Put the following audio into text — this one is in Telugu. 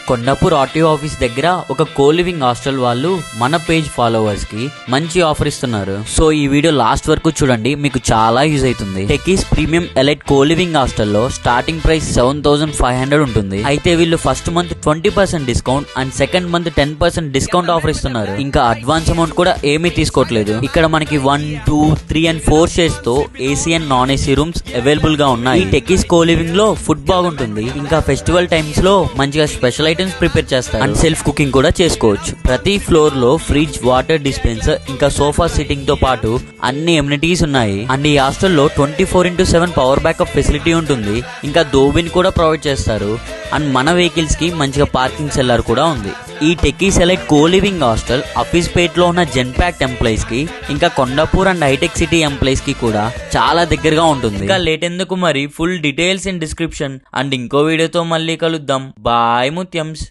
కొండాపూర్ ఆర్టీఓ ఆఫీస్ దగ్గర ఒక కో లివింగ్ హాస్టల్ వాళ్ళు మన పేజ్ ఫాలోవర్స్ కి మంచి ఆఫర్ ఇస్తున్నారు. సో ఈ వీడియో లాస్ట్ వరకు చూడండి, మీకు చాలా యూజ్ అవుతుంది. Techies premium elite co living hostel లో స్టార్టింగ్ ప్రైస్ 7,500 ఉంటుంది. అయితే వీళ్ళు first month 20% discount and second month 10% discount offer ఇస్తున్నారు. ఇంకా అడ్వాన్స్ అమౌంట్ కూడా ఏమీ తీసుకోవట్లేదు. ఇక్కడ మనకి 1, 2, 3 and 4 షేర్స్ తో AC and non AC rooms available గా ఉన్నాయి. ఈ టెకీస్ కో లివింగ్ లో ఫుడ్ బాగుంటుంది. ఇంకా ఫెస్టివల్ టైమ్స్ లో మంచిగా స్పెషల్ ఐటమ్స్ ప్రిపేర్ చేస్తారు అండ్ సెల్ఫ్ కుకింగ్ కూడా చేసుకోవచ్చు. ప్రతి ఫ్లోర్ లో ఫ్రిడ్జ్, వాటర్ డిస్పెన్సర్, ఇంకా సోఫా సిట్టింగ్ తో పాటు అన్ని ఎమ్యూనిటీస్ ఉన్నాయి. అండ్ ఈ హాస్టల్లో 24/7 పవర్ బ్యాకప్ ఫెసిలిటీ ఉంటుంది. ఇంకా దోబిన్ కూడా ప్రొవైడ్ చేస్తారు. అండ్ మన వెహికల్స్ కి మంచిగా పార్కింగ్ సెల్లర్ కూడా ఉంది. ఈ techies elite co living hostel అఫీస్పేట్ లో ఉన్న జెన్పాక్ట్ ఎంప్లాయీస్ కి, ఇంకా కొండాపూర్ అండ్ హైటెక్ సిటీ ఎంప్లాయీస్ కి కూడా చాలా దగ్గరగా ఉంటుంది. ఇంకా లేట్ ఎందుకు మరి, full details in description. And ఇంకో వీడియోతో మళ్ళీ కలుద్దాం. బాయ్ ముత్యంస్.